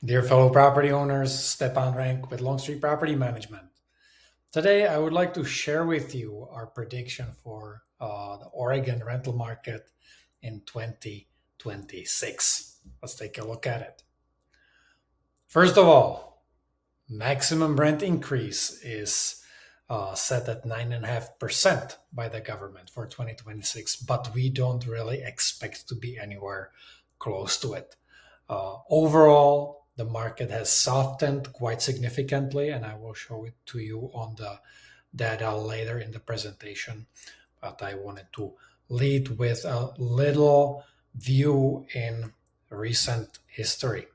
Dear fellow property owners, Stepan Rank with Long Street Property Management. Today, I would like to share with you our prediction for the Oregon rental market in 2026. Let's take a look at it. First of all, maximum rent increase is set at 9.5% by the government for 2026, but we don't really expect to be anywhere close to it. Overall, the market has softened quite significantly, and I will show it to you on the data later in the presentation. But I wanted to lead with a little view in recent history.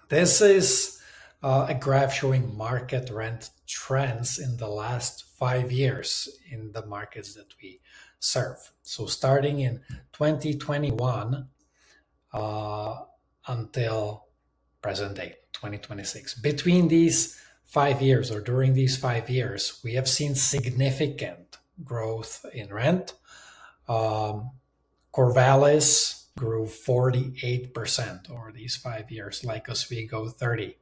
This is a graph showing market rent trends in the last 5 years in the markets that we serve. So starting in 2021, until present day, 2026. Between these 5 years, or during these 5 years, we have seen significant growth in rent. Corvallis grew 48% over these 5 years, like Oswego 30%.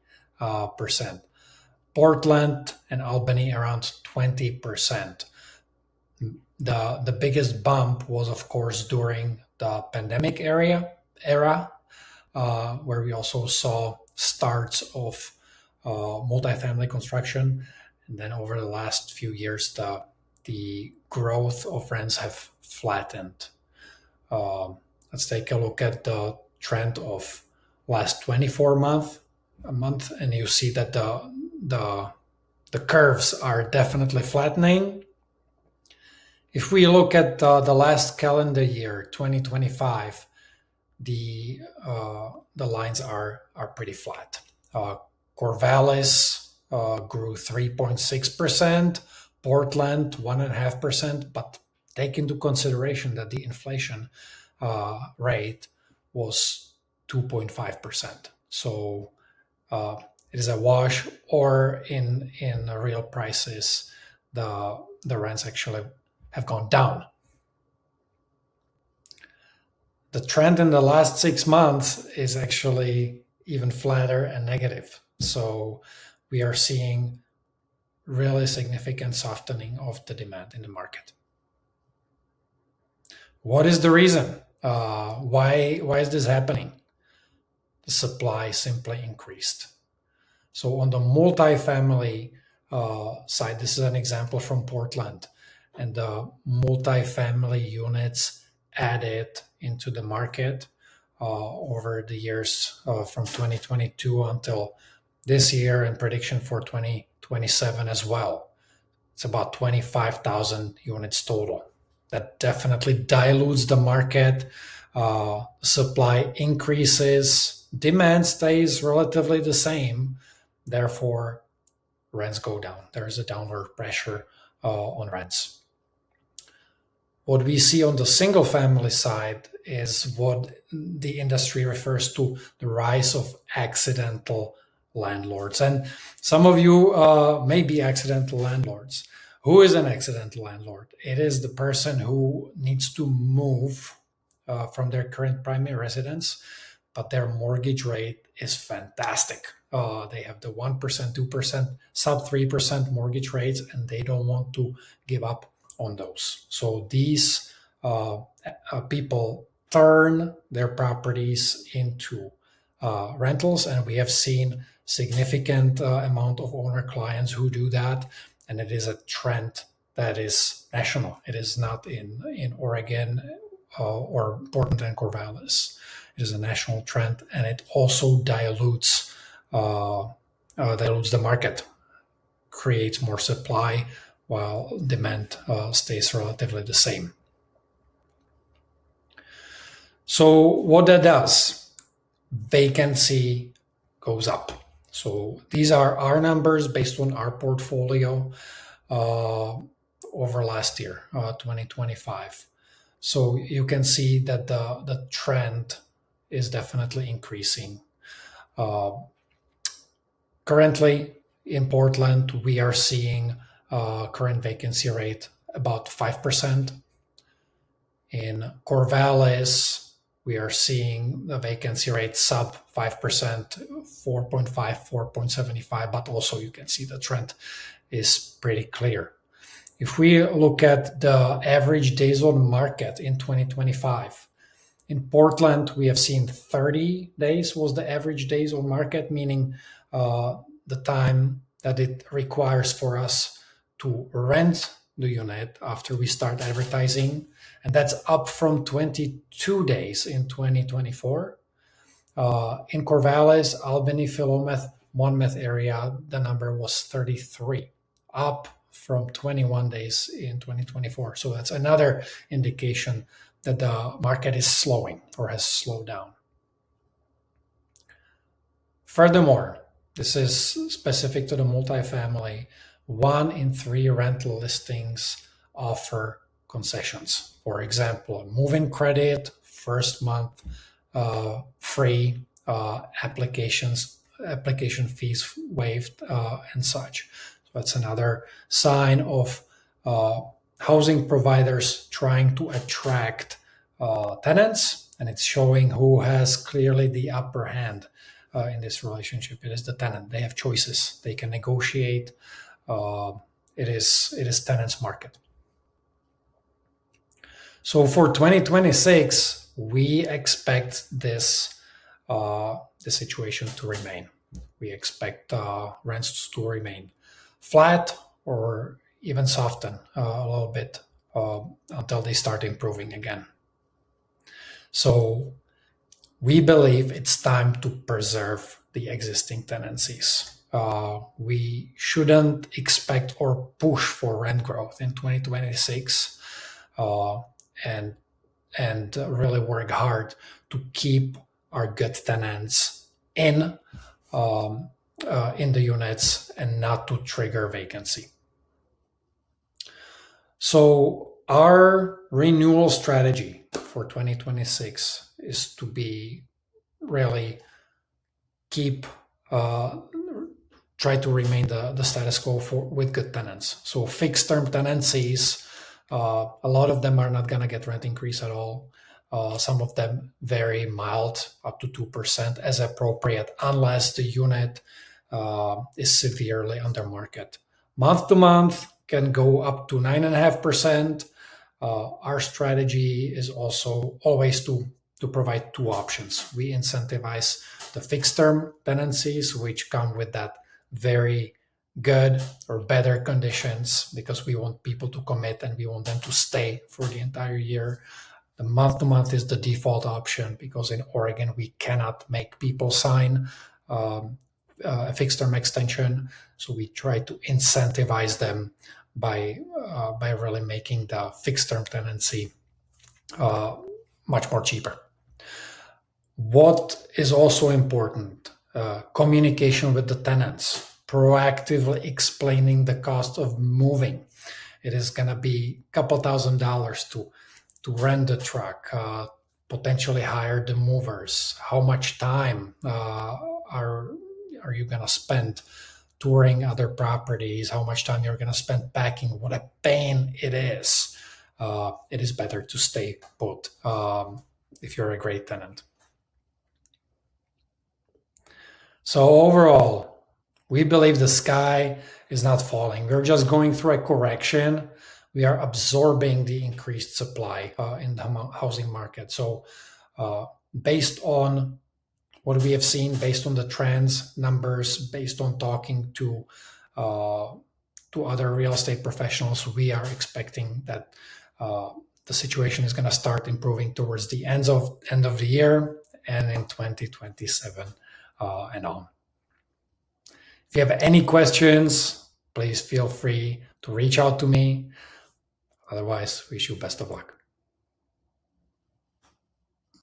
Portland and Albany around 20%. The biggest bump was, of course, during the pandemic era, where we also saw starts of multifamily construction. And then over the last few years, the growth of rents have flattened. Let's take a look at the trend of last 24 month, and you see that the curves are definitely flattening. If we look at the last calendar year, 2025, the lines are pretty flat. Corvallis grew 3.6%, Portland 1.5%, but take into consideration that the inflation rate was 2.5%. So it is a wash, or in real prices, the rents actually have gone down. The trend in the last 6 months is actually even flatter and negative. So we are seeing really significant softening of the demand in the market. What is the reason? Why is this happening? The supply simply increased. So on the multifamily side, this is an example from Portland, and the multifamily units added into the market over the years from 2022 until this year, and prediction for 2027 as well. It's about 25,000 units total. That definitely dilutes the market. Supply increases, demand stays relatively the same. Therefore, rents go down. There is a downward pressure on rents. What we see on the single family side is what the industry refers to the rise of accidental landlords. And some of you may be accidental landlords. Who is an accidental landlord? It is the person who needs to move from their current primary residence, but their mortgage rate is fantastic. They have the 1%, 2%, sub 3% mortgage rates, and they don't want to give up on those. So these people turn their properties into rentals, and we have seen significant amount of owner clients who do that, and it is a trend that is national. It is not in Oregon or Portland and Corvallis. It is a national trend, and it also dilutes the market, creates more supply while demand stays relatively the same. So what that does, vacancy goes up. So these are our numbers based on our portfolio over last year, 2025. So you can see that the trend is definitely increasing. Currently in Portland, we are seeing current vacancy rate about 5%. In Corvallis, we are seeing the vacancy rate sub 5%, 4.5, 4.75, but also you can see the trend is pretty clear. If we look at the average days on market in 2025, in Portland, we have seen 30 days was the average days on market, meaning the time that it requires for us to rent the unit after we start advertising. And that's up from 22 days in 2024. In Corvallis, Albany, Philomath, Monmouth area, the number was 33, up from 21 days in 2024. So that's another indication that the market is slowing or has slowed down. Furthermore, this is specific to the multifamily. 1 in 3 rental listings offer concessions. For example, move-in credit, first month free, application fees waived, and such. So that's another sign of housing providers trying to attract tenants, and it's showing who has clearly the upper hand in this relationship. It is the tenant. They have choices. They can negotiate. It is tenants' market. So for 2026, we expect this the situation to remain. We expect rents to remain flat or even soften a little bit until they start improving again. So we believe it's time to preserve the existing tenancies. We shouldn't expect or push for rent growth in 2026, and really work hard to keep our good tenants in the units and not to trigger vacancy. So our renewal strategy for 2026 is to be really try to remain the status quo with good tenants. So fixed term tenancies, a lot of them are not going to get rent increase at all. Some of them very mild, up to 2% as appropriate, unless the unit is severely under market. Month to month can go up to 9.5%. Our strategy is also always to provide 2 options. We incentivize the fixed term tenancies, which come with that very good or better conditions, because we want people to commit and we want them to stay for the entire year. The month to month is the default option, because in Oregon we cannot make people sign a fixed term extension. So we try to incentivize them by really making the fixed term tenancy much more cheaper. What is also important, communication with the tenants, proactively explaining the cost of moving. It is going to be a couple $1,000s to rent the truck, potentially hire the movers. How much time are you going to spend touring other properties? How much time you're going to spend packing? What a pain it is. It is better to stay put if you're a great tenant. So overall, we believe the sky is not falling. We're just going through a correction. We are absorbing the increased supply in the housing market. So based on what we have seen, based on the trends, numbers, based on talking to other real estate professionals, we are expecting that the situation is going to start improving towards the end of the year and in 2027 and on. If you have any questions, please feel free to reach out to me. Otherwise, wish you best of luck.